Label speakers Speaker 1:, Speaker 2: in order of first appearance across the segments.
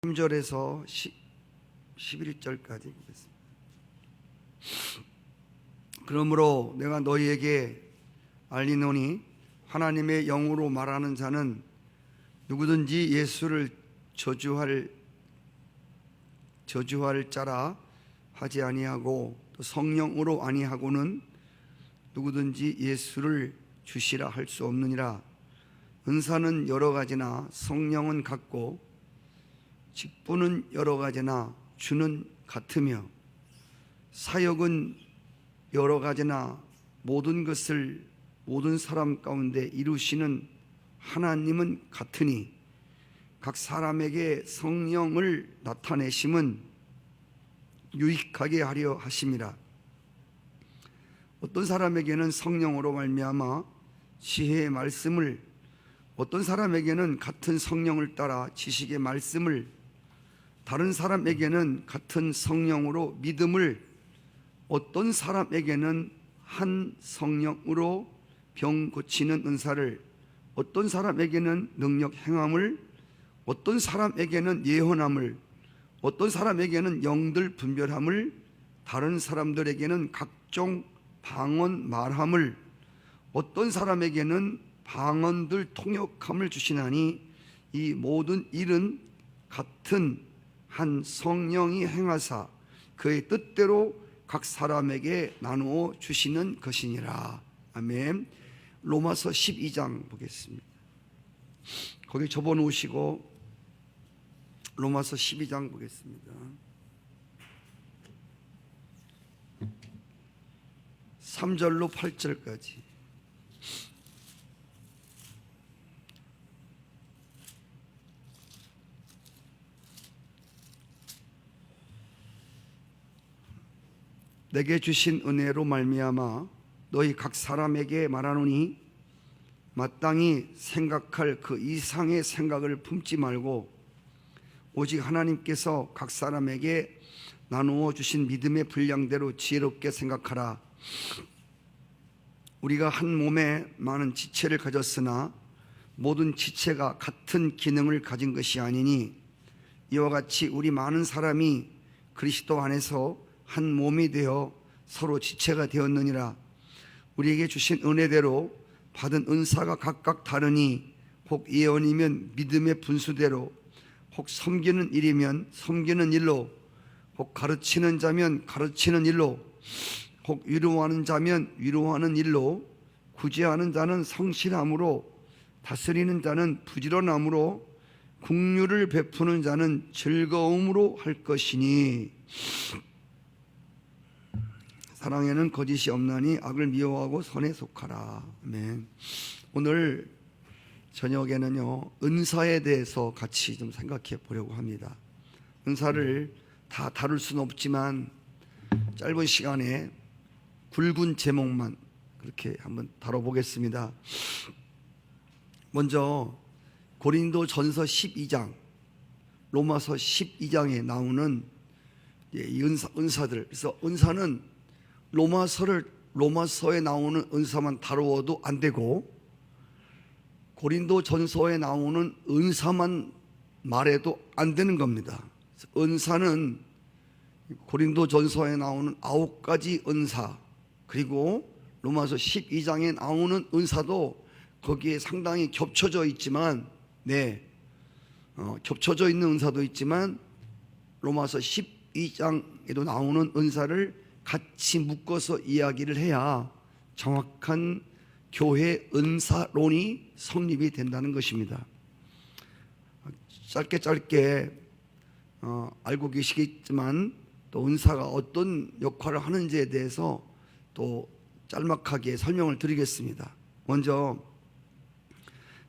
Speaker 1: 3절에서 11절까지 보겠습니다. 그러므로 내가 너희에게 알리노니 하나님의 영으로 말하는 자는 누구든지 예수를 저주할 자라 하지 아니하고 또 성령으로 아니하고는 누구든지 예수를 주시라 할 수 없느니라. 은사는 여러 가지나 성령은 같고 직분은 여러 가지나 주는 같으며 사역은 여러 가지나 모든 것을 모든 사람 가운데 이루시는 하나님은 같으니 각 사람에게 성령을 나타내심은 유익하게 하려 하심이라. 어떤 사람에게는 성령으로 말미암아 지혜의 말씀을, 어떤 사람에게는 같은 성령을 따라 지식의 말씀을, 다른 사람에게는 같은 성령으로 믿음을, 어떤 사람에게는 한 성령으로 병 고치는 은사를, 어떤 사람에게는 능력 행함을, 어떤 사람에게는 예언함을, 어떤 사람에게는 영들 분별함을, 다른 사람들에게는 각종 방언 말함을, 어떤 사람에게는 방언들 통역함을 주시나니 이 모든 일은 같은 한 성령이 행하사 그의 뜻대로 각 사람에게 나누어 주시는 것이니라. 아멘. 로마서 12장 보겠습니다. 거기 접어놓으시고 로마서 12장 보겠습니다. 3절로 8절까지. 내게 주신 은혜로 말미암아 너희 각 사람에게 말하노니 마땅히 생각할 그 이상의 생각을 품지 말고 오직 하나님께서 각 사람에게 나누어 주신 믿음의 분량대로 지혜롭게 생각하라. 우리가 한 몸에 많은 지체를 가졌으나 모든 지체가 같은 기능을 가진 것이 아니니 이와 같이 우리 많은 사람이 그리스도 안에서 한 몸이 되어 서로 지체가 되었느니라. 우리에게 주신 은혜대로 받은 은사가 각각 다르니 혹 예언이면 믿음의 분수대로, 혹 섬기는 일이면 섬기는 일로, 혹 가르치는 자면 가르치는 일로, 혹 위로하는 자면 위로하는 일로, 구제하는 자는 성실함으로, 다스리는 자는 부지런함으로, 긍휼을 베푸는 자는 즐거움으로 할 것이니 사랑에는 거짓이 없나니 악을 미워하고 선에 속하라. 아멘. 오늘 저녁에는요 은사에 대해서 같이 좀 생각해 보려고 합니다. 은사를 다 다룰 수는 없지만 짧은 시간에 굵은 제목만 그렇게 한번 다뤄보겠습니다. 먼저 고린도전서 12장, 로마서 12장에 나오는 이 은사들. 그래서 은사는 로마서에 나오는 은사만 다루어도 안 되고 고린도전서에 나오는 은사만 말해도 안 되는 겁니다. 은사는 고린도전서에 나오는 9가지 은사, 그리고 로마서 12장에 나오는 은사도 거기에 상당히 겹쳐져 있지만, 겹쳐져 있는 은사도 있지만 로마서 12장에도 나오는 은사를 같이 묶어서 이야기를 해야 정확한 교회 은사론이 성립이 된다는 것입니다. 짧게 알고 계시겠지만 또 은사가 어떤 역할을 하는지에 대해서 또 짤막하게 설명을 드리겠습니다. 먼저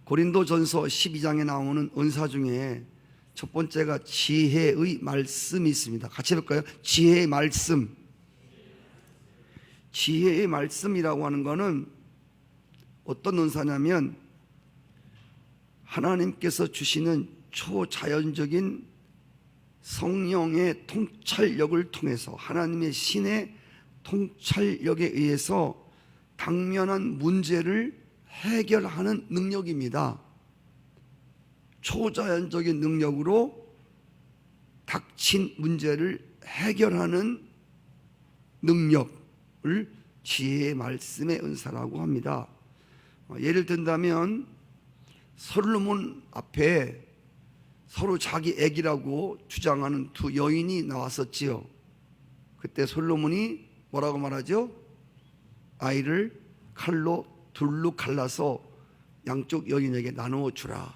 Speaker 1: 고린도전서 12장에 나오는 은사 중에 첫 번째가 지혜의 말씀이 있습니다. 같이 해볼까요? 지혜의 말씀. 지혜의 말씀이라고 하는 것은 어떤 은사냐면 하나님께서 주시는 초자연적인 성령의 통찰력을 통해서, 하나님의 신의 통찰력에 의해서 당면한 문제를 해결하는 능력입니다. 초자연적인 능력으로 닥친 문제를 해결하는 능력을 지혜의 말씀의 은사라고 합니다. 예를 든다면 솔로몬 앞에 서로 자기 애기라고 주장하는 두 여인이 나왔었지요. 그때 솔로몬이 뭐라고 말하죠? 아이를 칼로 둘로 갈라서 양쪽 여인에게 나누어 주라.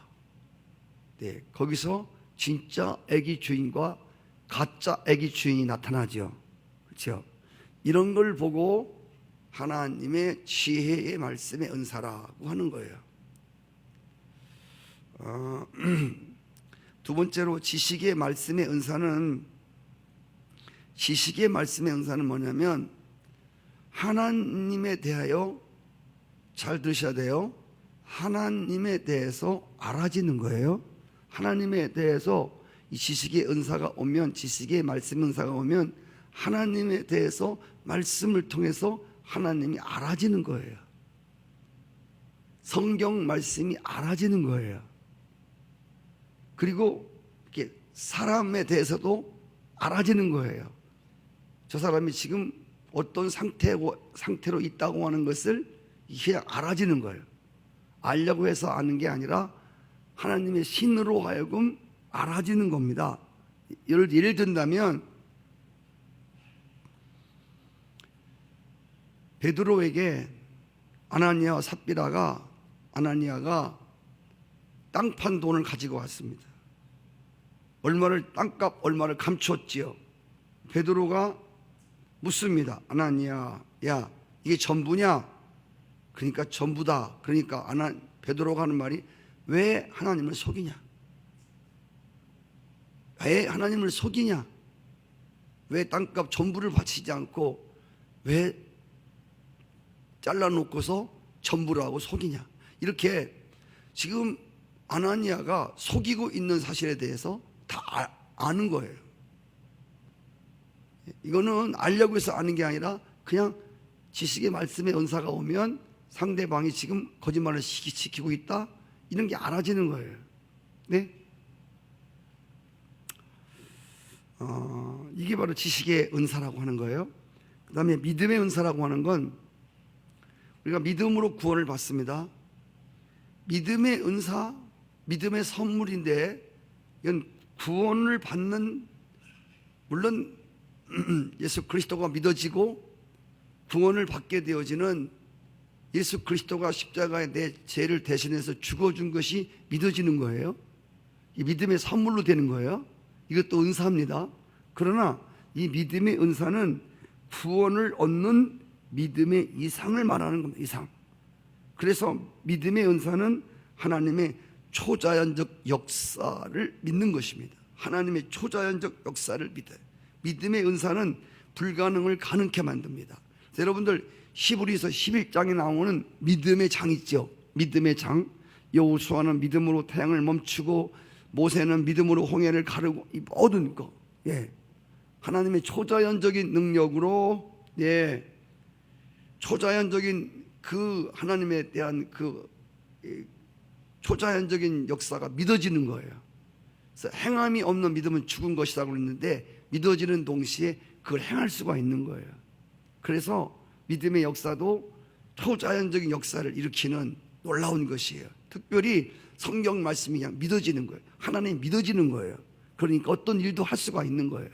Speaker 1: 네, 거기서 진짜 애기 주인과 가짜 애기 주인이 나타나죠. 그렇죠? 이런 걸 보고 하나님의 지혜의 말씀의 은사라고 하는 거예요. 두 번째로 지식의 말씀의 은사는 뭐냐면 하나님에 대하여, 잘 들으셔야 돼요, 하나님에 대해서 알아지는 거예요. 하나님에 대해서 이 지식의 은사가 오면, 지식의 말씀 은사가 오면 하나님에 대해서 말씀을 통해서 하나님이 알아지는 거예요. 성경 말씀이 알아지는 거예요. 그리고 이렇게 사람에 대해서도 알아지는 거예요. 저 사람이 지금 어떤 상태로 있다고 하는 것을 그냥 알아지는 거예요. 알려고 해서 아는 게 아니라 하나님의 신으로 하여금 알아지는 겁니다. 예를 든다면 베드로에게 아나니아와 삽비라가, 아나니아가 땅 판 돈을 가지고 왔습니다. 땅값 얼마를 감췄지요. 베드로가 묻습니다. 아나니아, 야, 이게 전부냐? 그러니까 전부다. 그러니까 베드로가 하는 말이, 왜 하나님을 속이냐? 왜 하나님을 속이냐? 왜 땅값 전부를 바치지 않고 왜 잘라놓고서 전부를 하고 속이냐? 이렇게 지금 아나니아가 속이고 있는 사실에 대해서 다 아는 거예요. 이거는 알려고 해서 아는 게 아니라 그냥 지식의 말씀의 은사가 오면 상대방이 지금 거짓말을 시키고 있다, 이런 게 알아지는 거예요. 네? 이게 바로 지식의 은사라고 하는 거예요. 그 다음에 믿음의 은사라고 하는 건, 우리가 믿음으로 구원을 받습니다. 믿음의 은사, 믿음의 선물인데, 이건 구원을 받는, 물론 예수 그리스도가 믿어지고 구원을 받게 되어지는, 예수 그리스도가 십자가에 내 죄를 대신해서 죽어준 것이 믿어지는 거예요. 이 믿음의 선물로 되는 거예요. 이것도 은사입니다. 그러나 이 믿음의 은사는 구원을 얻는 믿음의 이상을 말하는 겁니다. 이상. 그래서 믿음의 은사는 하나님의 초자연적 역사를 믿는 것입니다. 하나님의 초자연적 역사를 믿어요. 믿음의 은사는 불가능을 가능케 만듭니다. 여러분들 히브리서 11장에 나오는 믿음의 장 있죠. 믿음의 장. 여호수아는 믿음으로 태양을 멈추고 모세는 믿음으로 홍해를 가르고, 이 모든 거, 예, 하나님의 초자연적인 능력으로, 예, 초자연적인 그 하나님에 대한 그 초자연적인 역사가 믿어지는 거예요. 그래서 행함이 없는 믿음은 죽은 것이라고 했는데, 믿어지는 동시에 그걸 행할 수가 있는 거예요. 그래서 믿음의 역사도 초자연적인 역사를 일으키는 놀라운 것이에요. 특별히 성경 말씀이 그냥 믿어지는 거예요. 하나님 믿어지는 거예요. 그러니까 어떤 일도 할 수가 있는 거예요.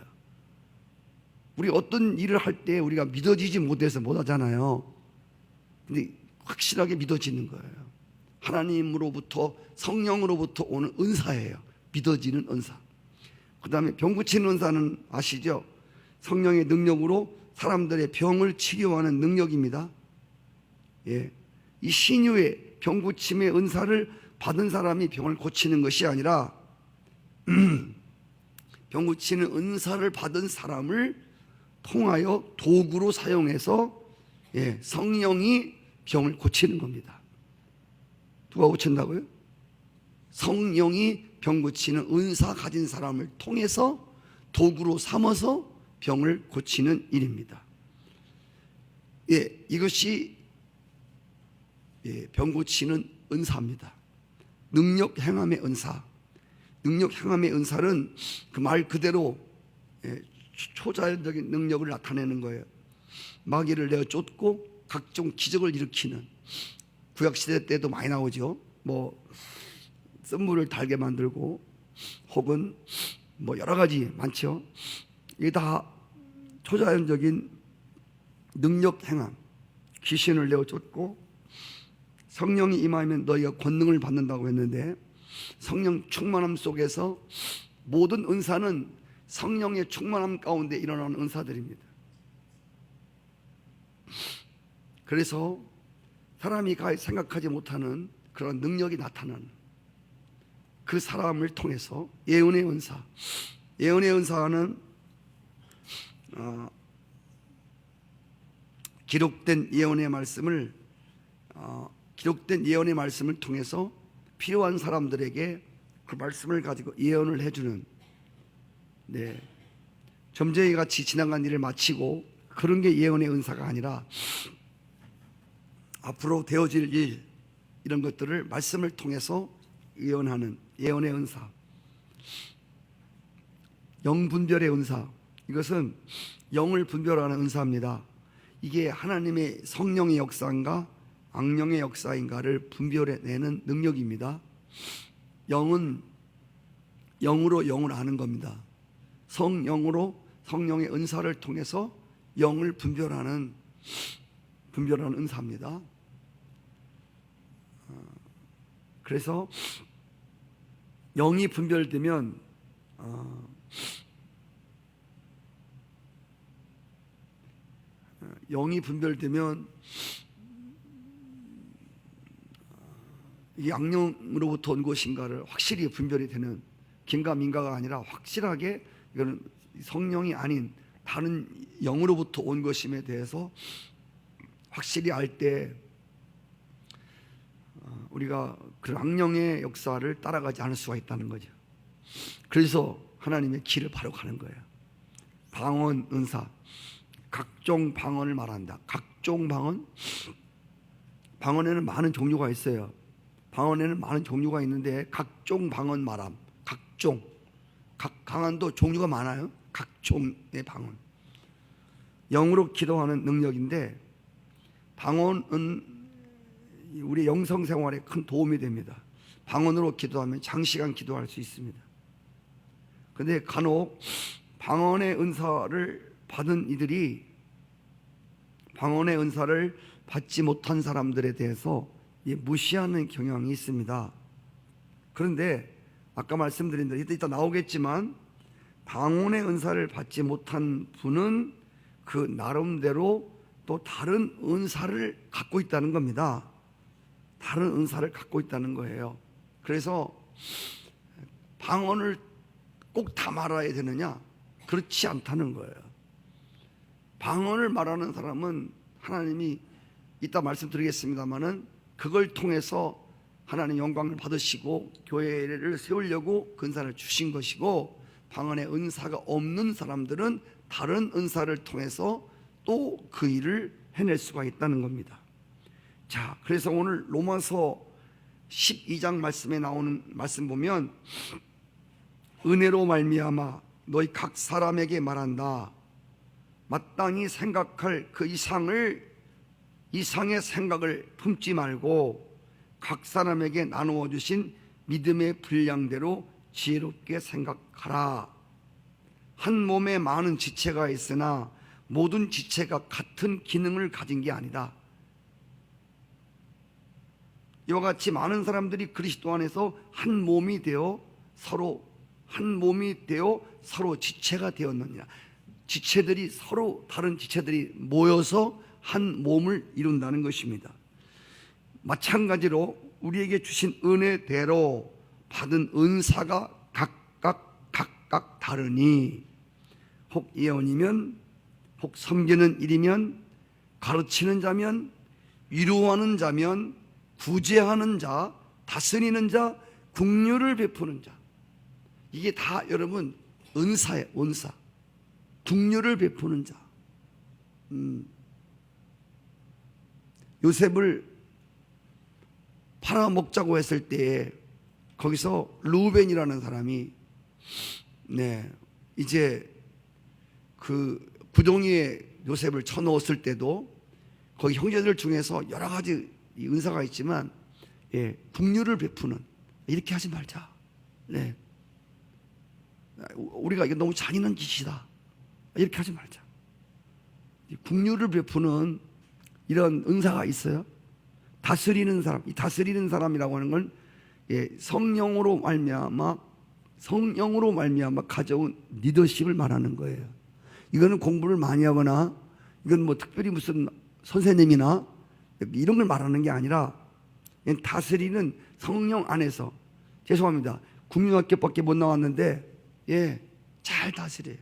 Speaker 1: 우리 어떤 일을 할 때 우리가 믿어지지 못해서 못 하잖아요. 근데 확실하게 믿어지는 거예요. 하나님으로부터, 성령으로부터 오는 은사예요. 믿어지는 은사. 그 다음에 병 고치는 은사는 아시죠? 성령의 능력으로 사람들의 병을 치료하는 능력입니다. 예, 이 신유의 병 고침의 은사를 받은 사람이 병을 고치는 것이 아니라 병 고치는 은사를 받은 사람을 통하여 도구로 사용해서, 예, 성령이 병을 고치는 겁니다. 누가 고친다고요? 성령이 병 고치는 은사 가진 사람을 통해서 도구로 삼아서 병을 고치는 일입니다. 예, 이것이, 예, 병 고치는 은사입니다. 능력 행함의 은사. 능력 행함의 은사는 그 말 그대로 초자연적인 능력을 나타내는 거예요. 마귀를 내어 쫓고 각종 기적을 일으키는, 구약시대 때도 많이 나오죠. 뭐 쓴물을 달게 만들고 혹은 뭐 여러 가지 많죠. 이게 다 초자연적인 능력 행함. 귀신을 내어 쫓고, 성령이 임하면 너희가 권능을 받는다고 했는데, 성령 충만함 속에서 모든 은사는 성령의 충만함 가운데 일어나는 은사들입니다. 그래서 사람이 생각하지 못하는 그런 능력이 나타나는 그 사람을 통해서 예언의 은사, 예언의 은사는 기록된 예언의 말씀을 통해서 필요한 사람들에게 그 말씀을 가지고 예언을 해주는, 점쟁이 같이 지나간 일을 마치고 그런 게 예언의 은사가 아니라 앞으로 되어질 일, 이런 것들을 말씀을 통해서 예언하는 예언의 은사. 영 분별의 은사, 이것은 영을 분별하는 은사입니다. 이게 하나님의 성령의 역사인가 악령의 역사인가를 분별해내는 능력입니다. 영은 영으로 영을 아는 겁니다. 성령으로 성령의 은사를 통해서 영을 분별하는 은사입니다. 그래서 영이 분별되면 이 악령으로부터 온 것인가를 확실히 분별이 되는, 긴가민가가 아니라 확실하게 이거는 성령이 아닌 다른 영으로부터 온 것임에 대해서 확실히 알 때 우리가 그 악령의 역사를 따라가지 않을 수가 있다는 거죠. 그래서 하나님의 길을 바로 가는 거예요. 방언 은사, 각종 방언을 말한다. 각종 방언에는 많은 종류가 있어요. 방언에는 많은 종류가 있는데 각종 방언 말함. 각 방언도 종류가 많아요. 각종의 방언. 영으로 기도하는 능력인데, 방언은 우리 영성 생활에 큰 도움이 됩니다. 방언으로 기도하면 장시간 기도할 수 있습니다. 그런데 간혹 방언의 은사를 받은 이들이 방언의 은사를 받지 못한 사람들에 대해서 무시하는 경향이 있습니다. 그런데 아까 말씀드린 대로 이따 나오겠지만, 방언의 은사를 받지 못한 분은 그 나름대로 또 다른 은사를 갖고 있다는 겁니다. 다른 은사를 갖고 있다는 거예요. 그래서 방언을 꼭 다 말아야 되느냐? 그렇지 않다는 거예요. 방언을 말하는 사람은 하나님이 이따 말씀드리겠습니다마는 그걸 통해서 하나님 영광을 받으시고 교회를 세우려고 그 은사를 주신 것이고, 방언의 은사가 없는 사람들은 다른 은사를 통해서 또 그 일을 해낼 수가 있다는 겁니다. 자, 그래서 오늘 로마서 12장 말씀에 나오는 말씀 보면, 은혜로 말미암아 너희 각 사람에게 말한다. 마땅히 생각할 그 이상의 생각을 품지 말고 각 사람에게 나누어 주신 믿음의 분량대로 지혜롭게 생각하라. 한 몸에 많은 지체가 있으나 모든 지체가 같은 기능을 가진 게 아니다. 이와 같이 많은 사람들이 그리스도 안에서 한 몸이 되어 서로 지체가 되었느니라. 지체들이 서로 다른 지체들이 모여서 한 몸을 이룬다는 것입니다. 마찬가지로 우리에게 주신 은혜대로 받은 은사가 각각 다르니, 혹 예언이면, 혹 섬기는 일이면, 가르치는 자면, 위로하는 자면, 구제하는 자, 다스리는 자, 긍휼을 베푸는 자. 이게 다 여러분 은사예요. 은사. 긍휼을 베푸는 자. 요셉을 팔아먹자고 했을 때에 거기서 루벤이라는 사람이 이제 그 구덩이에 요셉을 쳐넣었을 때도 거기 형제들 중에서 여러 가지 이 은사가 있지만, 긍휼을 베푸는, 이렇게 하지 말자. 네. 우리가 이게 너무 잔인한 짓이다, 이렇게 하지 말자. 긍휼을 베푸는 이런 은사가 있어요. 다스리는 사람, 이 다스리는 사람이라고 하는 건 성령으로 말미암아 가져온 리더십을 말하는 거예요. 이거는 공부를 많이 하거나 이건 뭐 특별히 무슨 선생님이나 이런 걸 말하는 게 아니라 다스리는 성령 안에서, 죄송합니다, 국민학교밖에 못 나왔는데 잘 다스려요.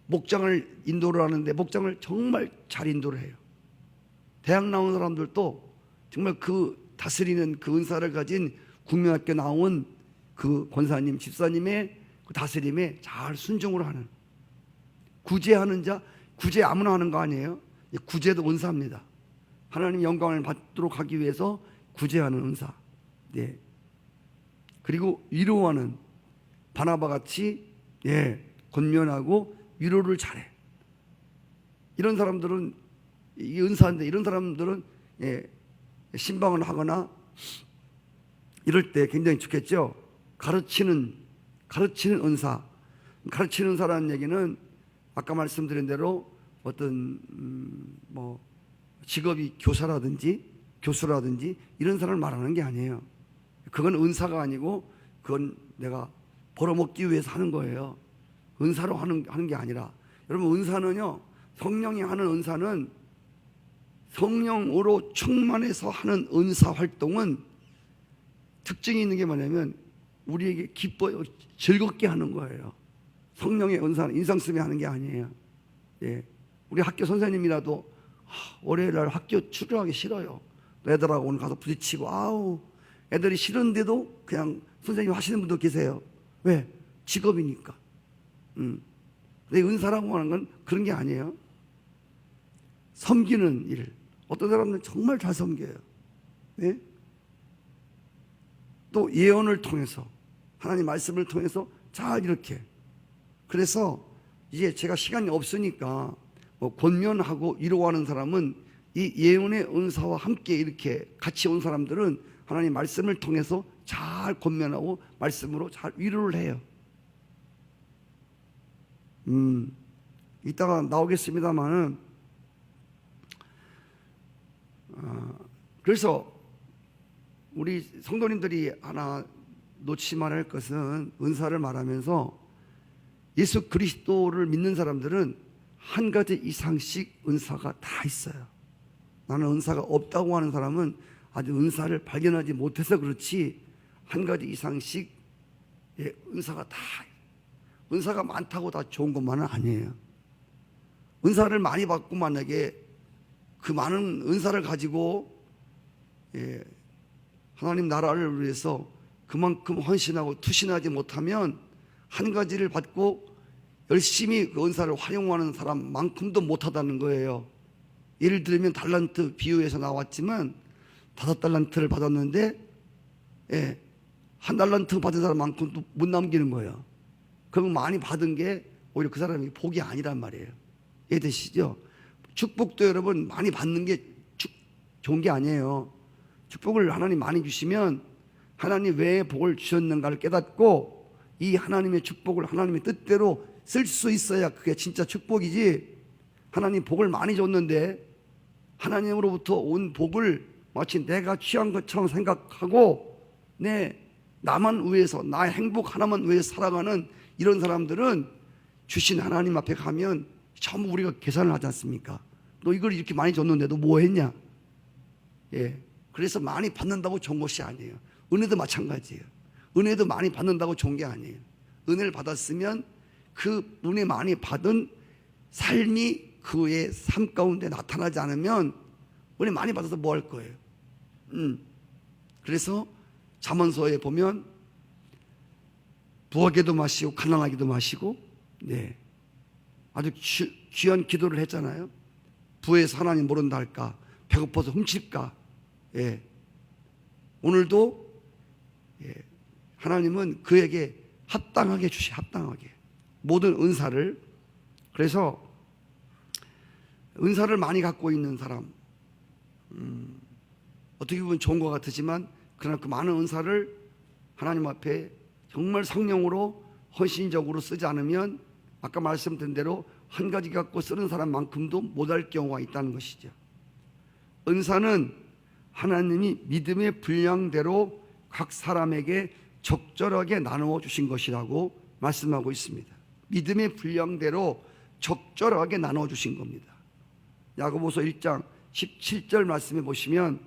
Speaker 1: 목장을 인도를 하는데 목장을 정말 잘 인도를 해요. 대학 나온 사람들도 정말 그 다스리는 그 은사를 가진 국민학교 나온 그 권사님, 집사님의 그 다스림에 잘 순종을 하는, 구제하는 자, 구제 아무나 하는 거 아니에요. 구제도 은사입니다. 하나님 영광을 받도록 하기 위해서 구제하는 은사. 네. 그리고 위로하는, 바나바 같이 권면하고 위로를 잘해. 이런 사람들은 이 은사인데, 이런 사람들은 신방을 하거나 이럴 때 굉장히 좋겠죠. 가르치는 은사. 가르치는 은사라는 얘기는 아까 말씀드린 대로 어떤 뭐 직업이 교수라든지 이런 사람을 말하는 게 아니에요. 그건 은사가 아니고 그건 내가 벌어먹기 위해서 하는 거예요. 은사로 하는 게 아니라, 여러분, 은사는요, 성령이 하는 은사는, 성령으로 충만해서 하는 은사 활동은 특징이 있는 게 뭐냐면 우리에게 기뻐요, 즐겁게 하는 거예요. 성령의 은사는 인상 쓰며 하는 게 아니에요. 우리 학교 선생님이라도 월요일 날 학교 출근하기 싫어요. 애들하고 오늘 가서 부딪히고, 애들이 싫은데도 그냥 선생님 하시는 분도 계세요. 왜? 직업이니까. 근데 은사라고 하는 건 그런 게 아니에요. 섬기는 일. 어떤 사람들은 정말 잘 섬겨요. 네? 또 예언을 통해서, 하나님 말씀을 통해서 잘 이렇게. 그래서 이제 제가 시간이 없으니까 권면하고 위로하는 사람은 이 예언의 은사와 함께 이렇게 같이 온 사람들은 하나님 말씀을 통해서 잘 권면하고 말씀으로 잘 위로를 해요. 이따가 나오겠습니다만은, 그래서 우리 성도님들이 하나 놓치지 말아야 할 것은, 은사를 말하면서 예수 그리스도를 믿는 사람들은 한 가지 이상씩 은사가 다 있어요. 나는 은사가 없다고 하는 사람은 아직 은사를 발견하지 못해서 그렇지, 한 가지 이상씩 은사가 다, 은사가 많다고 다 좋은 것만은 아니에요. 은사를 많이 받고 만약에 그 많은 은사를 가지고 하나님 나라를 위해서 그만큼 헌신하고 투신하지 못하면, 한 가지를 받고 열심히 그 은사를 활용하는 사람만큼도 못하다는 거예요. 예를 들면 달란트 비유에서 나왔지만 5달란트를 받았는데 1달란트 받은 사람만큼도 못 남기는 거예요. 그럼 많이 받은 게 오히려 그 사람이 복이 아니란 말이에요. 이해되시죠? 축복도 여러분 많이 받는 게 좋은 게 아니에요. 축복을 하나님 많이 주시면 하나님 왜 복을 주셨는가를 깨닫고 이 하나님의 축복을 하나님의 뜻대로 쓸 수 있어야 그게 진짜 축복이지. 하나님 복을 많이 줬는데 하나님으로부터 온 복을 마치 내가 취한 것처럼 생각하고 나만 위해서, 나의 행복 하나만 위해서 살아가는 이런 사람들은 주신 하나님 앞에 가면 전부 우리가 계산을 하지 않습니까? 너 이걸 이렇게 많이 줬는데 너 뭐 했냐? 그래서 많이 받는다고 좋은 것이 아니에요. 은혜도 마찬가지예요. 은혜도 많이 받는다고 좋은 게 아니에요. 은혜를 받았으면 그 은혜 많이 받은 삶이 그의 삶 가운데 나타나지 않으면 은혜 많이 받아서 뭐 할 거예요? 그래서 잠언서에 보면 부하게도 마시고 가난하게도 마시고, 아주 귀한 기도를 했잖아요. 부에서 하나님 모른다 할까? 배고파서 훔칠까? 오늘도 하나님은 그에게 합당하게 합당하게 모든 은사를 그래서 은사를 많이 갖고 있는 사람, 어떻게 보면 좋은 것 같으지만 그러나 그 많은 은사를 하나님 앞에 정말 성령으로 헌신적으로 쓰지 않으면 아까 말씀드린 대로 한 가지 갖고 쓰는 사람만큼도 못할 경우가 있다는 것이죠. 은사는 하나님이 믿음의 분량대로 각 사람에게 적절하게 나누어 주신 것이라고 말씀하고 있습니다. 믿음의 분량대로 적절하게 나누어 주신 겁니다. 야고보서 1장 17절 말씀해 보시면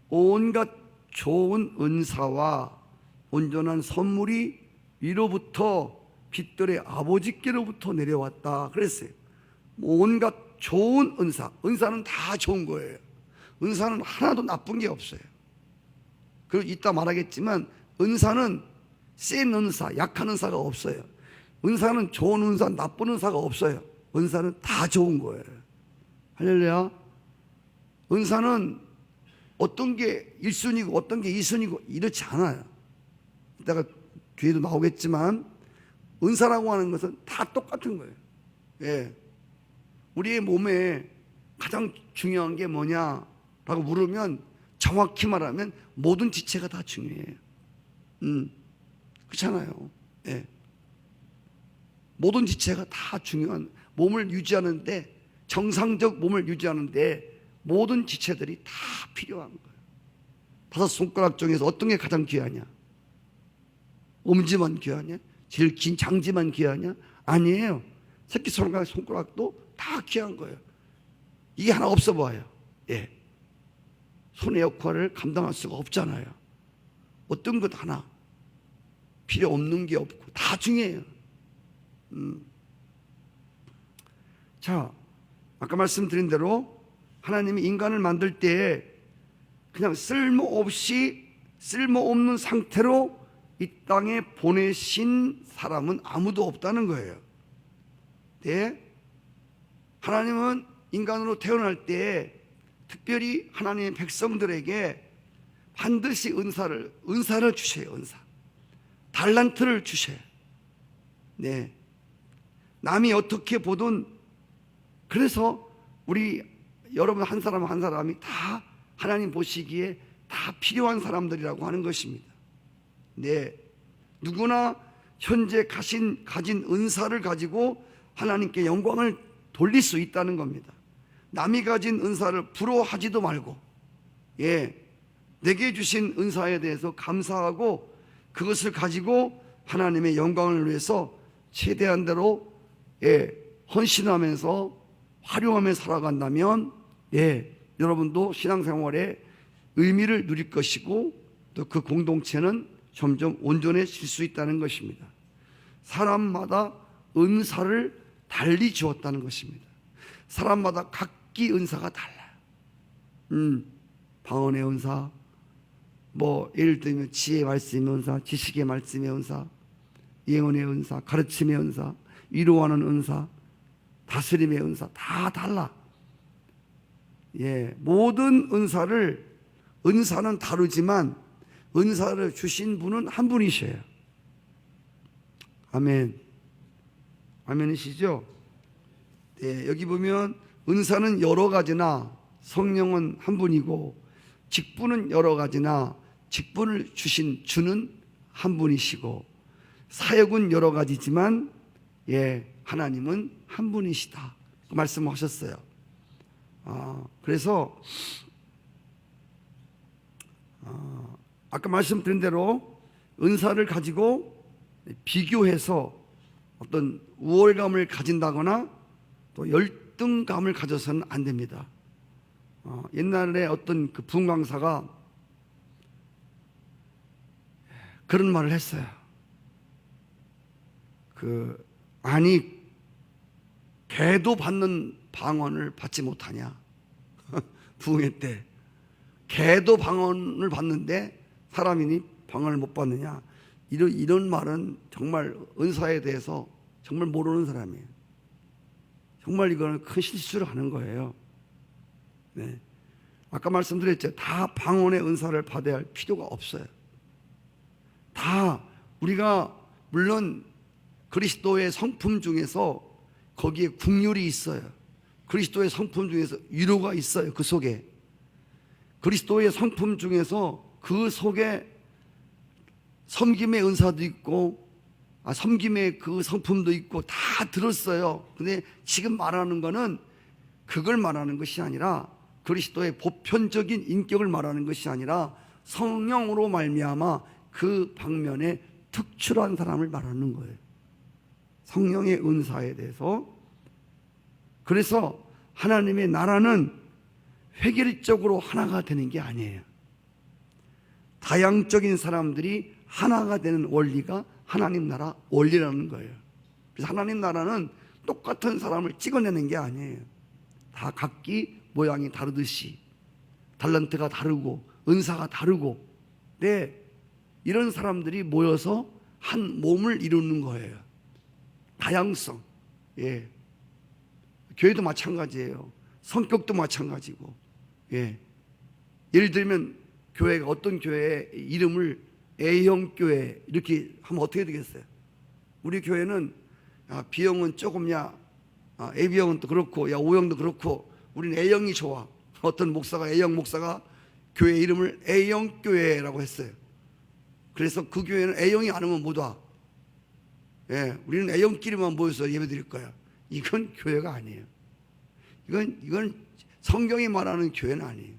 Speaker 1: 온갖 좋은 은사와 온전한 선물이 위로부터 빛들의 아버지께로부터 내려왔다 그랬어요. 온갖 좋은 은사는 다 좋은 거예요. 은사는 하나도 나쁜 게 없어요. 그리고 이따 말하겠지만 은사는 센 은사, 약한 은사가 없어요. 은사는 좋은 은사, 나쁜 은사가 없어요. 은사는 다 좋은 거예요. 할렐루야. 은사는 어떤 게 1순위고 어떤 게 2순위고 이렇지 않아요. 이따가 뒤에도 나오겠지만 은사라고 하는 것은 다 똑같은 거예요. 예. 우리의 몸에 가장 중요한 게 뭐냐라고 물으면 정확히 말하면 모든 지체가 다 중요해요. 그렇잖아요. 예. 모든 지체가 다 중요한, 몸을 유지하는데, 정상적 몸을 유지하는데 모든 지체들이 다 필요한 거예요. 5 손가락 중에서 어떤 게 가장 귀하냐? 엄지만 귀하냐? 제일 긴 장지만 귀하냐? 아니에요. 새끼 손가락도 다 귀한 거예요. 이게 하나 없어 봐요. 예. 손의 역할을 감당할 수가 없잖아요. 어떤 것 하나 필요 없는 게 없고 다 중요해요. 자, 아까 말씀드린 대로 하나님이 인간을 만들 때 그냥 쓸모없는 상태로 이 땅에 보내신 사람은 아무도 없다는 거예요. 네? 하나님은 인간으로 태어날 때 특별히 하나님의 백성들에게 반드시 은사를 주셔요. 은사. 달란트를 주셔요. 네. 남이 어떻게 보든 그래서 우리 여러분 한 사람 한 사람이 다 하나님 보시기에 다 필요한 사람들이라고 하는 것입니다. 네. 누구나 현재 가진 은사를 가지고 하나님께 영광을 돌릴 수 있다는 겁니다. 남이 가진 은사를 부러워하지도 말고, 예, 내게 주신 은사에 대해서 감사하고 그것을 가지고 하나님의 영광을 위해서 최대한 대로 헌신하면서 활용하며 살아간다면 여러분도 신앙생활에 의미를 누릴 것이고 또 그 공동체는 점점 온전해질 수 있다는 것입니다. 사람마다 은사를 달리 주었다는 것입니다. 사람마다 각기 은사가 달라요. 방언의 은사, 예를 들면 지혜의 말씀의 은사, 지식의 말씀의 은사, 예언의 은사, 가르침의 은사, 위로하는 은사, 다스림의 은사 다 달라. 모든 은사는 다르지만 은사를 주신 분은 한 분이셔요. 아멘. 아멘이시죠? 네, 여기 보면 은사는 여러 가지나 성령은 한 분이고 직분은 여러 가지나 직분을 주는 한 분이시고 사역은 여러 가지지만 하나님은 한 분이시다 그 말씀하셨어요. 그래서 아까 말씀드린 대로 은사를 가지고 비교해서 어떤 우월감을 가진다거나 또 열등감을 가져서는 안 됩니다. 옛날에 어떤 그 부흥 강사가 그런 말을 했어요. 아니 개도 받는 방언을 받지 못하냐? 부흥회 때 개도 방언을 받는데 사람이니 방언을 못 받느냐? 이런 말은 정말 은사에 대해서 정말 모르는 사람이에요. 정말 이거는 큰 실수를 하는 거예요. 네. 아까 말씀드렸죠. 다 방언의 은사를 받아야 할 필요가 없어요. 다 우리가 물론 그리스도의 성품 중에서 거기에 국률이 있어요. 그리스도의 성품 중에서 위로가 있어요. 그 속에 그리스도의 성품 중에서 그 속에 섬김의 은사도 있고 섬김의 그 성품도 있고 다 들었어요. 근데 지금 말하는 거는 그걸 말하는 것이 아니라 그리스도의 보편적인 인격을 말하는 것이 아니라 성령으로 말미암아 그 방면에 특출한 사람을 말하는 거예요. 성령의 은사에 대해서. 그래서 하나님의 나라는 획일적으로 하나가 되는 게 아니에요. 다양적인 사람들이 하나가 되는 원리가 하나님 나라 원리라는 거예요. 그래서 하나님 나라는 똑같은 사람을 찍어내는 게 아니에요. 다 각기 모양이 다르듯이 달란트가 다르고 은사가 다르고 이런 사람들이 모여서 한 몸을 이루는 거예요. 다양성. 교회도 마찬가지예요. 성격도 마찬가지고. 예를 들면 교회가 어떤 교회의 이름을 A형 교회 이렇게 하면 어떻게 되겠어요? 우리 교회는 B형은 조금야, AB형은 또 그렇고, O형도 그렇고, 우리는 A형이 좋아. 어떤 목사가 A형 목사가 교회 이름을 A형 교회라고 했어요. 그래서 그 교회는 A형이 안 오면 못 와. 우리는 A형끼리만 모여서 예배 드릴 거야. 이건 교회가 아니에요. 이건 성경이 말하는 교회는 아니에요.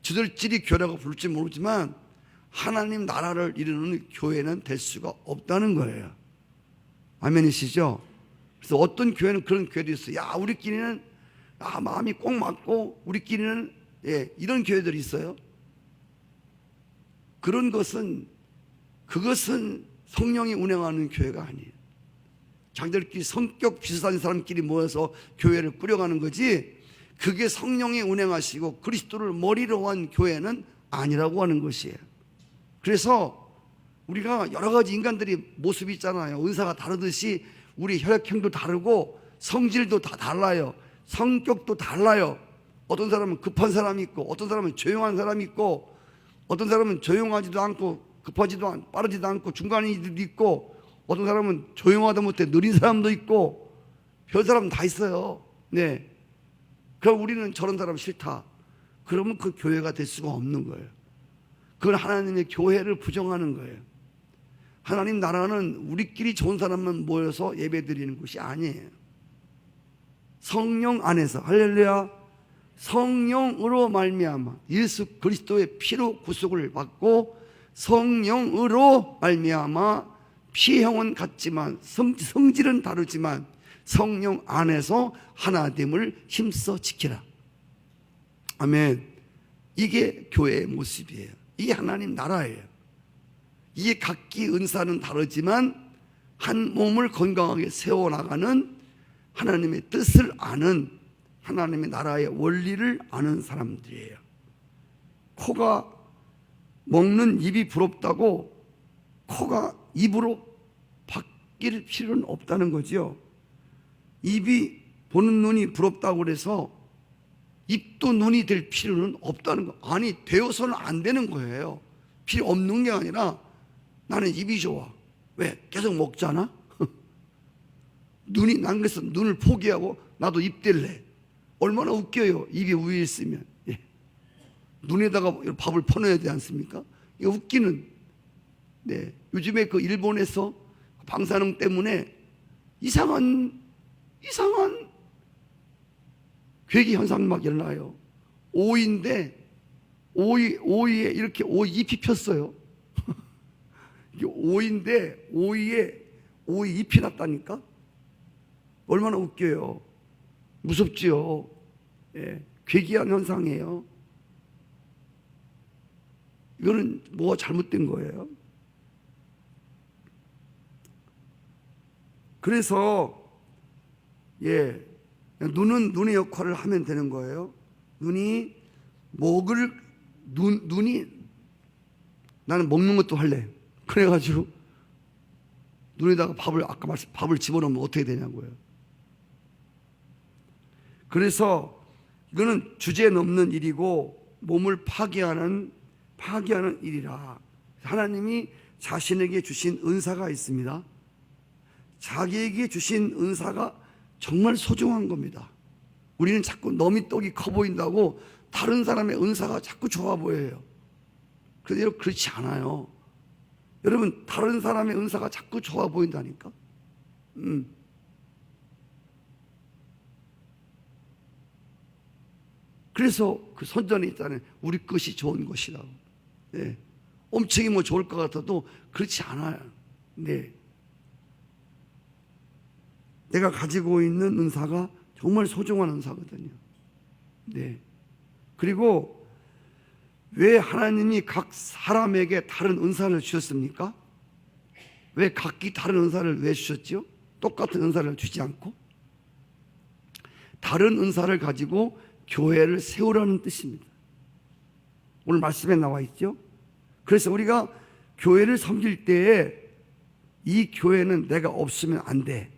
Speaker 1: 주들끼리 교회라고 부를지 모르지만 하나님 나라를 이루는 교회는 될 수가 없다는 거예요. 아멘이시죠? 그래서 어떤 교회는 그런 교회도 있어요. 야, 우리끼리는 마음이 꼭 맞고 우리끼리는 이런 교회들이 있어요. 그것은 성령이 운행하는 교회가 아니에요. 자기들끼리 성격 비슷한 사람끼리 모여서 교회를 꾸려가는 거지, 그게 성령이 운행하시고 그리스도를 머리로 한 교회는 아니라고 하는 것이에요. 그래서 우리가 여러 가지 인간들이 모습이 있잖아요. 은사가 다르듯이 우리 혈액형도 다르고 성질도 다 달라요. 성격도 달라요. 어떤 사람은 급한 사람이 있고, 어떤 사람은 조용한 사람이 있고, 어떤 사람은 조용하지도 않고 급하지도 않고 빠르지도 않고 중간이도 있고, 어떤 사람은 조용하다 못해 느린 사람도 있고, 별 사람 다 있어요. 그럼 우리는 저런 사람 싫다. 그러면 그 교회가 될 수가 없는 거예요. 그건 하나님의 교회를 부정하는 거예요. 하나님 나라는 우리끼리 좋은 사람만 모여서 예배드리는 것이 아니에요. 성령 안에서, 할렐루야, 성령으로 말미암아 예수 그리스도의 피로 구속을 받고 성령으로 말미암아 피형은 같지만 성질은 다르지만 성령 안에서 하나됨을 힘써 지키라. 아멘. 이게 교회의 모습이에요. 이게 하나님 나라예요. 이게 각기 은사는 다르지만 한 몸을 건강하게 세워나가는 하나님의 뜻을 아는, 하나님의 나라의 원리를 아는 사람들이에요. 코가 먹는 입이 부럽다고 코가 입으로 바뀔 필요는 없다는 거죠. 입이 보는 눈이 부럽다고 그래서 입도 눈이 될 필요는 없다는 거. 아니, 되어서는 안 되는 거예요. 필요 없는 게 아니라 나는 입이 좋아. 왜? 계속 먹잖아. 난 그래서 눈을 포기하고 나도 입 댈래. 얼마나 웃겨요. 입이 위에 있으면. 눈에다가 밥을 퍼넣어야 되지 않습니까? 이거 웃기는. 요즘에 그 일본에서 방사능 때문에 이상한 괴기 현상 막 일어나요. 오이인데 오이에 이렇게 오이 잎이 폈어요. 이게 오이인데 오이에 오이 잎이 났다니까. 얼마나 웃겨요. 무섭지요. 괴기한 현상이에요. 이거는 뭐가 잘못된 거예요. 그래서 눈은 눈의 역할을 하면 되는 거예요. 눈이 나는 먹는 것도 할래. 그래가지고 눈에다가 밥을 집어넣으면 어떻게 되냐고요. 그래서 이거는 주제 넘는 일이고 몸을 파괴하는 일이라. 하나님이 자신에게 주신 은사가 있습니다. 자기에게 주신 은사가 정말 소중한 겁니다. 우리는 자꾸 너미 떡이 커 보인다고 다른 사람의 은사가 자꾸 좋아 보여요. 그런데 그렇지 않아요. 여러분, 다른 사람의 은사가 자꾸 좋아 보인다니까. 그래서 그 선전에 있잖아요. 우리 것이 좋은 것이라고. 네. 엄청이 뭐 좋을 것 같아도 그렇지 않아요. 네. 내가 가지고 있는 은사가 정말 소중한 은사거든요. 네. 그리고 왜 하나님이 각 사람에게 다른 은사를 주셨습니까? 왜 각기 다른 은사를 왜 주셨죠? 똑같은 은사를 주지 않고 다른 은사를 가지고 교회를 세우라는 뜻입니다. 오늘 말씀에 나와 있죠. 그래서 우리가 교회를 섬길 때에 이 교회는 내가 없으면 안 돼.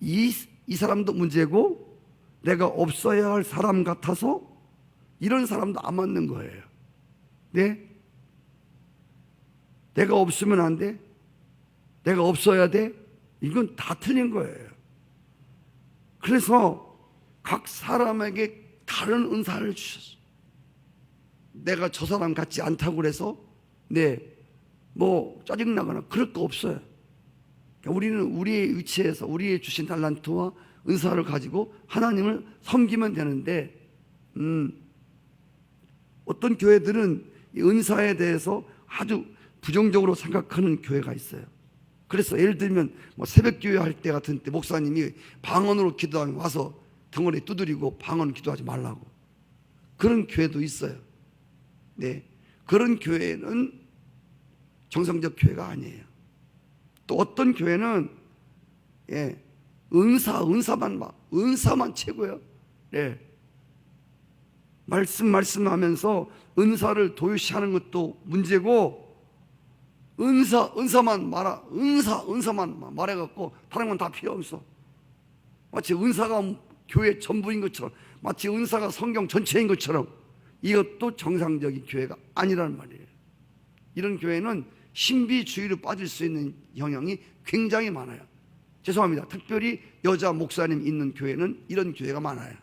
Speaker 1: 이 사람도 문제고 내가 없어야 할 사람 같아서 이런 사람도 안 맞는 거예요. 네? 내가 없으면 안 돼? 내가 없어야 돼? 이건 다 틀린 거예요. 그래서 각 사람에게 다른 은사를 주셨어. 내가 저 사람 같지 않다고 그래서 뭐 짜증나거나 그럴 거 없어요. 그러니까 우리는 우리의 위치에서 우리의 주신 달란트와 은사를 가지고 하나님을 섬기면 되는데 어떤 교회들은 이 은사에 대해서 아주 부정적으로 생각하는 교회가 있어요. 그래서 예를 들면 뭐 새벽기도회 할 때 같은 때 목사님이 방언으로 기도하면 와서 덩어리 두드리고 방언 기도하지 말라고. 그런 교회도 있어요. 네, 그런 교회는 정상적 교회가 아니에요. 또 어떤 교회는 은사만 최고예요. 네. 말씀하면서 은사를 도외시하는 것도 문제고 은사만 말해갖고 다른 건 다 필요 없어. 마치 은사가 교회 전부인 것처럼, 마치 은사가 성경 전체인 것처럼 이것도 정상적인 교회가 아니라는 말이에요. 이런 교회는 신비주의로 빠질 수 있는 영향이 굉장히 많아요. 죄송합니다. 특별히 여자 목사님 있는 교회는 이런 교회가 많아요.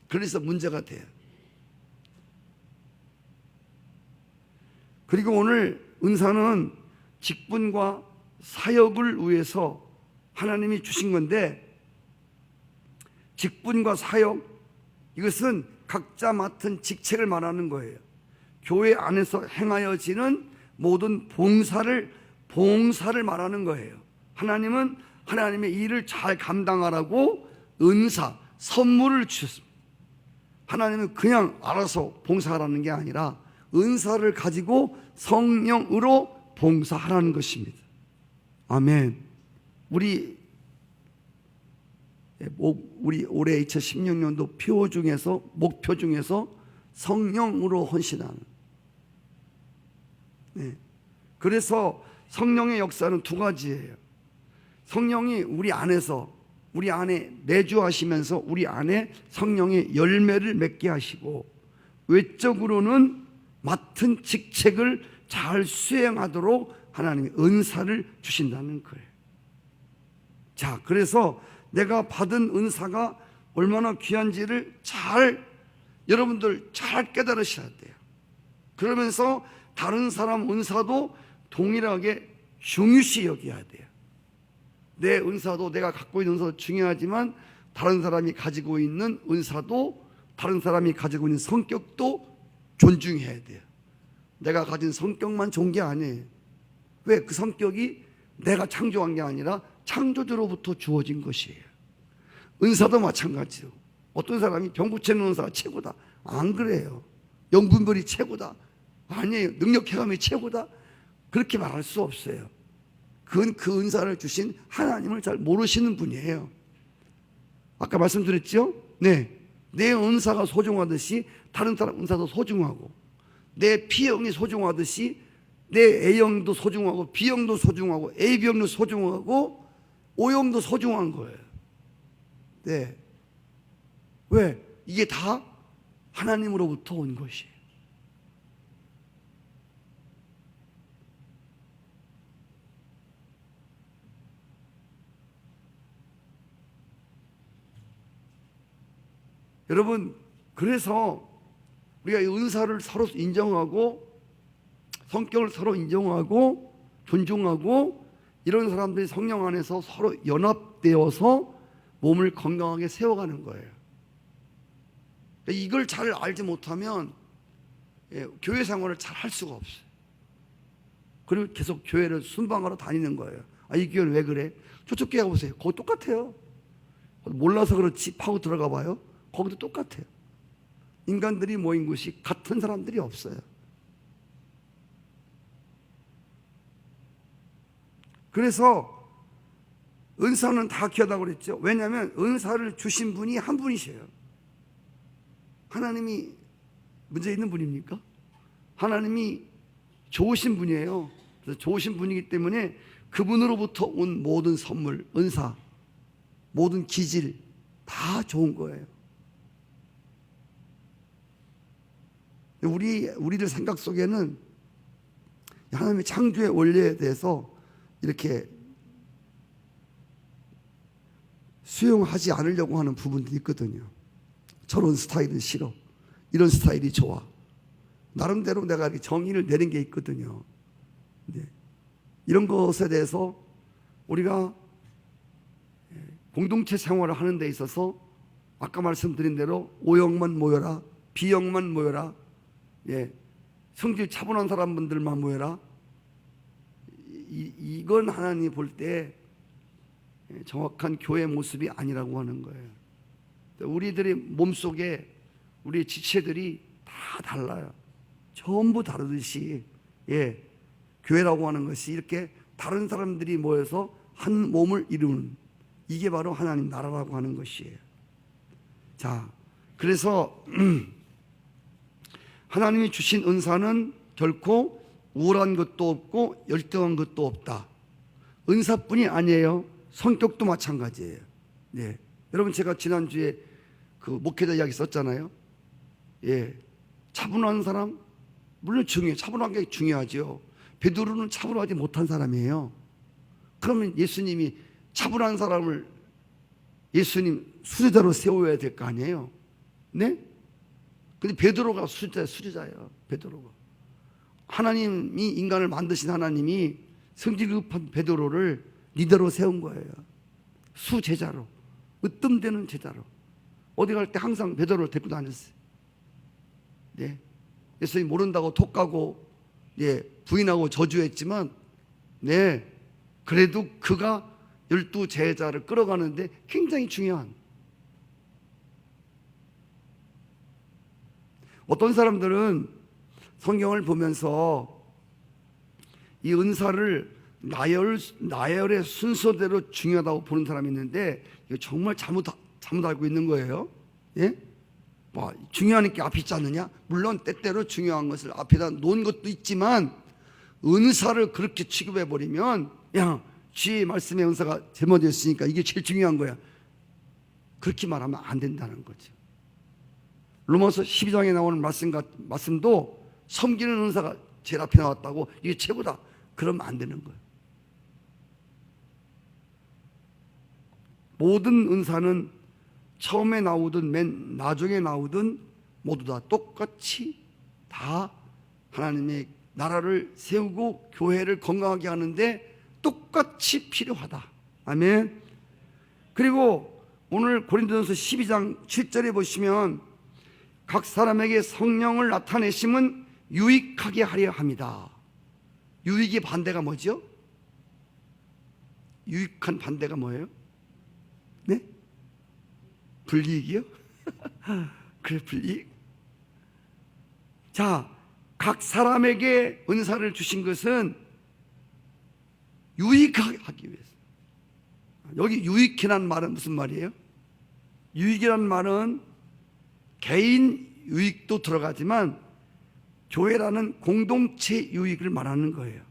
Speaker 1: 그래서 문제가 돼요. 그리고 오늘 은사는 직분과 사역을 위해서 하나님이 주신 건데, 직분과 사역, 이것은 각자 맡은 직책을 말하는 거예요. 교회 안에서 행하여지는 모든 봉사를 말하는 거예요. 하나님은 하나님의 일을 잘 감당하라고 은사, 선물을 주셨습니다. 하나님은 그냥 알아서 봉사하라는 게 아니라 은사를 가지고 성령으로 봉사하라는 것입니다. 아멘. 우리 올해 2016년도 목표 중에서 성령으로 헌신하는. 네. 그래서 성령의 역사는 두 가지예요. 성령이 우리 안에 내주하시면서 우리 안에 성령의 열매를 맺게 하시고, 외적으로는 맡은 직책을 잘 수행하도록 하나님이 은사를 주신다는 거예요. 자, 그래서 내가 받은 은사가 얼마나 귀한지를 여러분들 잘 깨달으셔야 돼요. 그러면서 다른 사람 은사도 동일하게 중요시 여겨야 돼요. 내 은사도, 내가 갖고 있는 은사도 중요하지만 다른 사람이 가지고 있는 은사도, 다른 사람이 가지고 있는 성격도 존중해야 돼요. 내가 가진 성격만 좋은 게 아니에요. 왜? 그 성격이 내가 창조한 게 아니라 창조주로부터 주어진 것이에요. 은사도 마찬가지로 어떤 사람이 병 고치는 은사가 최고다, 안 그래요. 영분별이 최고다, 아니에요. 능력해감이 최고다, 그렇게 말할 수 없어요. 그건 그 은사를 주신 하나님을 잘 모르시는 분이에요. 아까 말씀드렸죠? 네, 내 은사가 소중하듯이 다른 사람 은사도 소중하고, 내 P형이 소중하듯이 내 A형도 소중하고, B형도 소중하고, AB형도 소중하고, O형도 소중한 거예요. 네. 왜? 이게 다 하나님으로부터 온 것이에요. 여러분, 그래서 우리가 이 은사를 서로 인정하고 성격을 서로 인정하고 존중하고 이런 사람들이 성령 안에서 서로 연합되어서 몸을 건강하게 세워가는 거예요. 이걸 잘 알지 못하면 교회 생활을 잘 할 수가 없어요. 그리고 계속 교회를 순방하러 다니는 거예요. 아, 이 교회는 왜 그래? 저쪽 교회 가보세요. 거기 똑같아요. 몰라서 그렇지 파고 들어가 봐요. 거기도 똑같아요. 인간들이 모인 곳이 같은 사람들이 없어요. 그래서 은사는 다 귀하다고 그랬죠. 왜냐하면 은사를 주신 분이 한 분이셔요. 하나님이 문제 있는 분입니까? 하나님이 좋으신 분이에요. 그래서 좋으신 분이기 때문에 그분으로부터 온 모든 선물, 은사, 모든 기질 다 좋은 거예요. 우리들 생각 속에는 하나님의 창조의 원리에 대해서 이렇게 수용하지 않으려고 하는 부분들이 있거든요. 저런 스타일은 싫어. 이런 스타일이 좋아. 나름대로 내가 이렇게 정의를 내린 게 있거든요. 네. 이런 것에 대해서 우리가 공동체 생활을 하는 데 있어서 아까 말씀드린 대로 O형만 모여라, B형만 모여라, 성질 차분한 사람들만 모여라. 이건 하나님이 볼 때 정확한 교회 모습이 아니라고 하는 거예요. 우리들의 몸속에 우리의 지체들이 다 달라요. 전부 다르듯이 교회라고 하는 것이 이렇게 다른 사람들이 모여서 한 몸을 이루는, 이게 바로 하나님 나라라고 하는 것이에요. 자, 그래서 하나님이 주신 은사는 결코 우월한 것도 없고 열등한 것도 없다. 은사뿐이 아니에요. 성격도 마찬가지예요. 네. 여러분, 제가 지난주에 그 목회자 이야기 썼잖아요. 차분한 사람, 물론 중요해요. 차분한 게 중요하죠. 베드로는 차분하지 못한 사람이에요. 그러면 예수님이 차분한 사람을 예수님 수제자로 세워야 될 거 아니에요. 네? 근데 베드로가 수제자예요. 베드로가. 하나님이 인간을 만드신 하나님이 성질 급한 베드로를 리더로 세운 거예요. 수제자로, 으뜸되는 제자로. 어디 갈 때 항상 베드로를 데리고 다녔어요. 네. 예수님 모른다고 톡하고 부인하고 저주했지만 그래도 그가 12 제자를 끌어가는데 굉장히 중요한, 어떤 사람들은 성경을 보면서 이 은사를 나열의 순서대로 중요하다고 보는 사람이 있는데 이거 정말 잘못 알고 있는 거예요. 중요한 게 앞에 있지 않느냐? 물론 때때로 중요한 것을 앞에다 놓은 것도 있지만 은사를 그렇게 취급해버리면 주의 말씀의 은사가 제일 먼저 있으니까 이게 제일 중요한 거야. 그렇게 말하면 안 된다는 거죠. 로마서 12장에 나오는 말씀도 섬기는 은사가 제일 앞에 나왔다고, 이게 최고다, 그러면 안 되는 거예요. 모든 은사는 처음에 나오든 맨 나중에 나오든 모두 다 똑같이 다 하나님의 나라를 세우고 교회를 건강하게 하는데 똑같이 필요하다. 아멘. 그리고 오늘 고린도전서 12장 7절에 보시면 각 사람에게 성령을 나타내심은 유익하게 하려 합니다. 유익의 반대가 뭐죠? 유익한 반대가 뭐예요? 네? 불이익이요? 그래, 불이익. 자, 각 사람에게 은사를 주신 것은 유익하게 하기 위해서. 여기 유익이라는 말은 무슨 말이에요? 유익이라는 말은 개인 유익도 들어가지만 교회라는 공동체 유익을 말하는 거예요.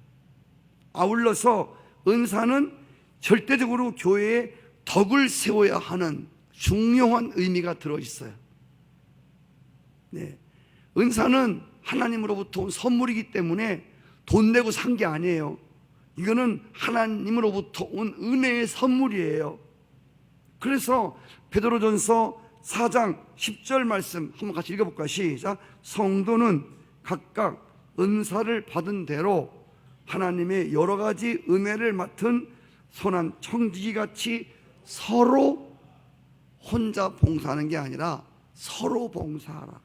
Speaker 1: 아울러서 은사는 절대적으로 교회에 덕을 세워야 하는 중요한 의미가 들어있어요. 은사는 하나님으로부터 온 선물이기 때문에 돈 내고 산 게 아니에요. 이거는 하나님으로부터 온 은혜의 선물이에요. 그래서 베드로전서 4장 10절 말씀 한번 같이 읽어볼까요? 시작. 성도는 각각 은사를 받은 대로 하나님의 여러 가지 은혜를 맡은 선한 청지기같이 서로 혼자 봉사하는 게 아니라 서로 봉사하라.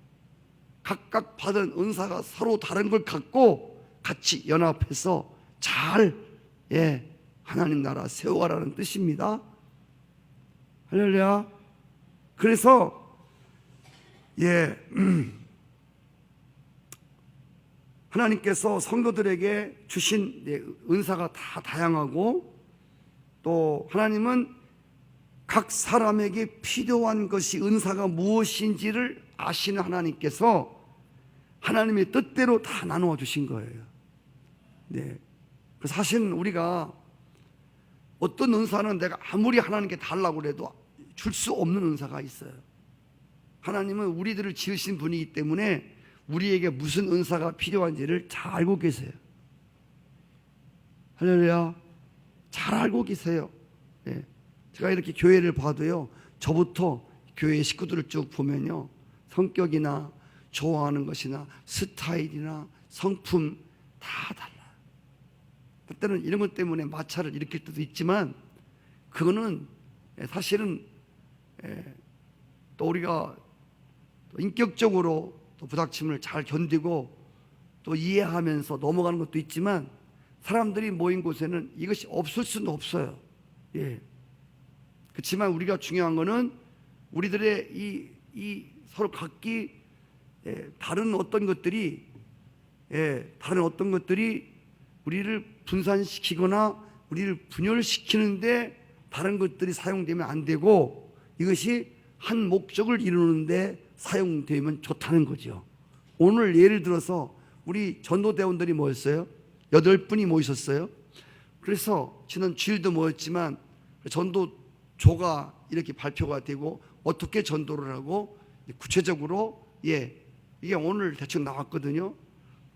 Speaker 1: 각각 받은 은사가 서로 다른 걸 갖고 같이 연합해서 잘 하나님 나라 세워가라는 뜻입니다. 할렐루야. 그래서 하나님께서 성도들에게 주신 은사가 다 다양하고, 또 하나님은 각 사람에게 필요한 것이 은사가 무엇인지를 아시는 하나님께서 하나님의 뜻대로 다 나누어 주신 거예요. 사실은 우리가 어떤 은사는 내가 아무리 하나님께 달라고 해도 줄 수 없는 은사가 있어요. 하나님은 우리들을 지으신 분이기 때문에 우리에게 무슨 은사가 필요한지를 잘 알고 계세요. 할렐루야. 잘 알고 계세요. 제가 이렇게 교회를 봐도요, 저부터 교회 식구들을 쭉 보면요, 성격이나 좋아하는 것이나 스타일이나 성품 다 달라요. 그때는 이런 것 때문에 마찰을 일으킬 때도 있지만, 그거는 사실은 또 우리가 또 인격적으로 또 부닥침을 잘 견디고 또 이해하면서 넘어가는 것도 있지만, 사람들이 모인 곳에는 이것이 없을 수는 없어요. 그렇지만 우리가 중요한 거는 우리들의 이 서로 각기 다른 어떤 것들이 우리를 분산시키거나 우리를 분열시키는데 다른 것들이 사용되면 안 되고, 이것이 한 목적을 이루는데 사용되면 좋다는 거죠. 오늘 예를 들어서 우리 전도대원들이 모였어요. 8분이 모이셨어요. 그래서 지난 주일도 모였지만 전도조가 이렇게 발표가 되고 어떻게 전도를 하고 구체적으로 이게 오늘 대충 나왔거든요.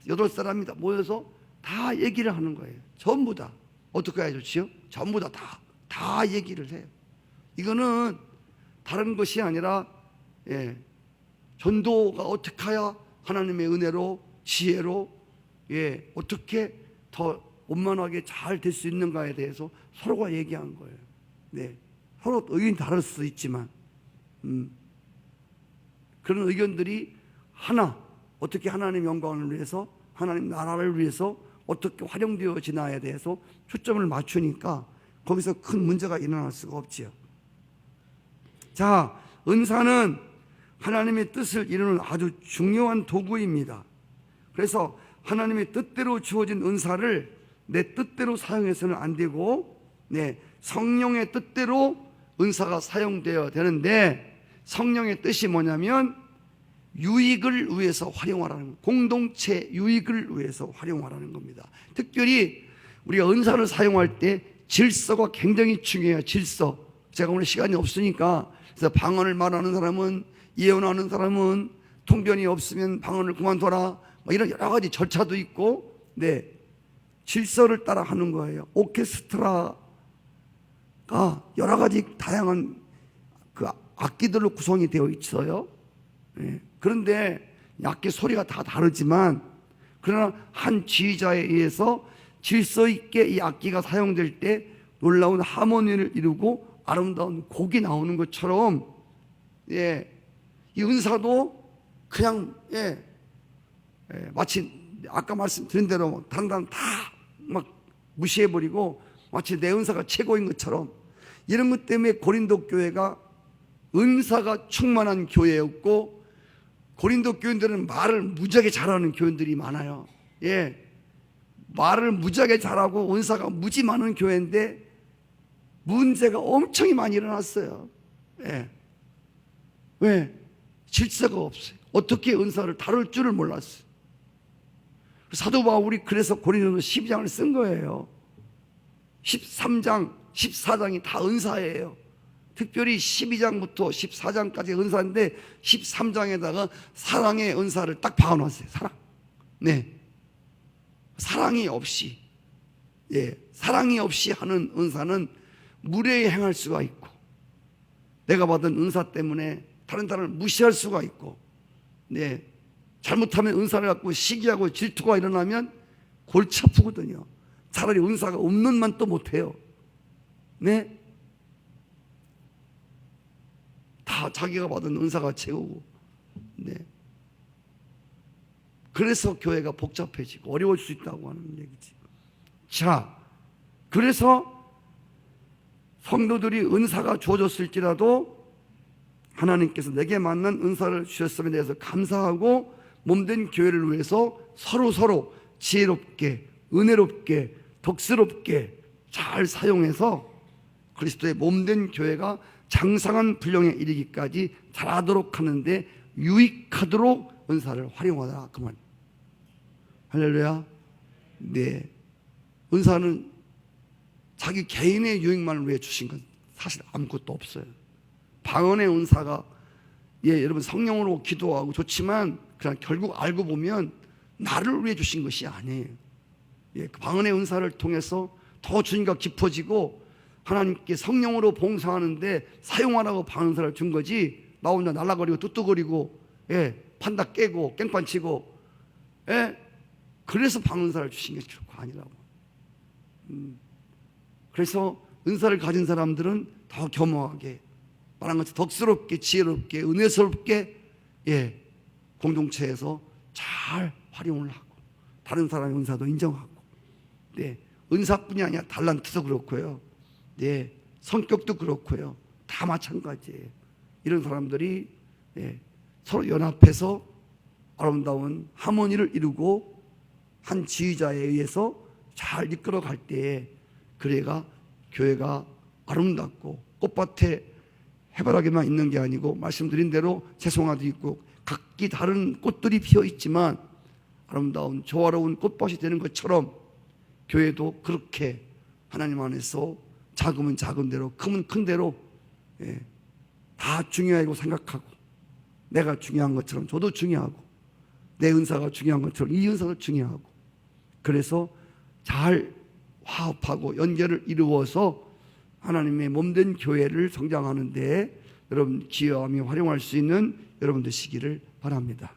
Speaker 1: 8사람이 다 모여서 다 얘기를 하는 거예요. 전부 다. 어떻게 해야 좋지요? 전부 다 얘기를 해요. 이거는 다른 것이 아니라 전도가 어떻게 해야 하나님의 은혜로 지혜로 어떻게 더 원만하게 잘 될 수 있는가에 대해서 서로가 얘기한 거예요. 서로 의견이 다를 수 있지만 그런 의견들이 어떻게 하나님 영광을 위해서, 하나님 나라를 위해서 어떻게 활용되어지나에 대해서 초점을 맞추니까 거기서 큰 문제가 일어날 수가 없지요. 자, 은사는 하나님의 뜻을 이루는 아주 중요한 도구입니다. 그래서 하나님의 뜻대로 주어진 은사를 내 뜻대로 사용해서는 안 되고, 성령의 뜻대로 은사가 사용되어야 되는데, 성령의 뜻이 뭐냐면 유익을 위해서 활용하라는, 공동체 유익을 위해서 활용하라는 겁니다. 특별히 우리가 은사를 사용할 때 질서가 굉장히 중요해요. 질서. 제가 오늘 시간이 없으니까, 그래서 방언을 말하는 사람은, 예언하는 사람은 통변이 없으면 방언을 그만둬라, 이런 여러 가지 절차도 있고, 질서를 따라 하는 거예요. 오케스트라가 여러 가지 다양한 그 악기들로 구성이 되어 있어요. 그런데 악기 소리가 다 다르지만, 그러나 한 지휘자에 의해서 질서 있게 이 악기가 사용될 때 놀라운 하모니를 이루고 아름다운 곡이 나오는 것처럼, 이 은사도 그냥 마치 아까 말씀드린 대로 다른 사람 다 막 무시해버리고 마치 내 은사가 최고인 것처럼, 이런 것 때문에 고린도 교회가 은사가 충만한 교회였고, 고린도 교인들은 말을 무지하게 잘하는 교인들이 많아요. 말을 무지하게 잘하고 은사가 무지 많은 교회인데 문제가 엄청 많이 일어났어요. 왜? 질서가 없어요. 어떻게 은사를 다룰 줄을 몰랐어요. 사도 바울이 그래서 고린도서 12장을 쓴 거예요. 13장, 14장이 다 은사예요. 특별히 12장부터 14장까지 은사인데 13장에다가 사랑의 은사를 딱 박아놨어요. 사랑. 사랑이 없이, 사랑이 없이 하는 은사는 무례히 행할 수가 있고, 내가 받은 은사 때문에 다른 사람을 무시할 수가 있고, 네, 잘못하면 은사를 갖고 시기하고 질투가 일어나면 골치 아프거든요. 차라리 은사가 없는 만 또 못해요. 네, 다 자기가 받은 은사가 최고고, 네. 그래서 교회가 복잡해지고 어려울 수 있다고 하는 얘기지. 자, 그래서 성도들이 은사가 주어졌을지라도 하나님께서 내게 맞는 은사를 주셨음에 대해서 감사하고 몸된 교회를 위해서 서로 지혜롭게, 은혜롭게, 덕스럽게 잘 사용해서 그리스도의 몸된 교회가 장성한 분량에 이르기까지 잘하도록 하는데 유익하도록 은사를 활용하라, 그 말. 할렐루야. 네, 은사는 자기 개인의 유익만을 위해 주신 건 사실 아무것도 없어요. 방언의 은사가, 예, 여러분 성령으로 기도하고 좋지만 그냥 결국 알고 보면 나를 위해 주신 것이 아니에요. 예, 그 방언의 은사를 통해서 더 주님과 깊어지고 하나님께 성령으로 봉사하는데 사용하라고 방언 은사를 준 거지, 나 혼자 날라거리고 뚝뚝거리고, 예, 판다 깨고 깽판 치고, 예, 그래서 방언 은사를 주신 게 결코 아니라고. 그래서 은사를 가진 사람들은 더 겸허하게, 말한 것처럼 덕스럽게, 지혜롭게, 은혜스럽게, 예, 공동체에서 잘 활용을 하고 다른 사람의 은사도 인정하고, 네, 은사뿐이 아니라 달란트도 그렇고요, 네, 성격도 그렇고요, 다 마찬가지예요. 이런 사람들이, 예, 서로 연합해서 아름다운 하모니를 이루고 한 지휘자에 의해서 잘 이끌어갈 때에 교회가 아름답고 꽃밭에 해바라기만 있는 게 아니고 말씀드린 대로 채송화도 있고 각기 다른 꽃들이 피어 있지만 아름다운 조화로운 꽃밭이 되는 것처럼 교회도 그렇게 하나님 안에서 작으면 작은 대로, 크면 큰 대로, 예, 다 중요하다고 생각하고, 내가 중요한 것처럼 저도 중요하고, 내 은사가 중요한 것처럼 이 은사도 중요하고, 그래서 잘 화합하고 연결을 이루어서 하나님의 몸된 교회를 성장하는 데 여러분 기여하며 활용할 수 있는 여러분 되시기를 바랍니다.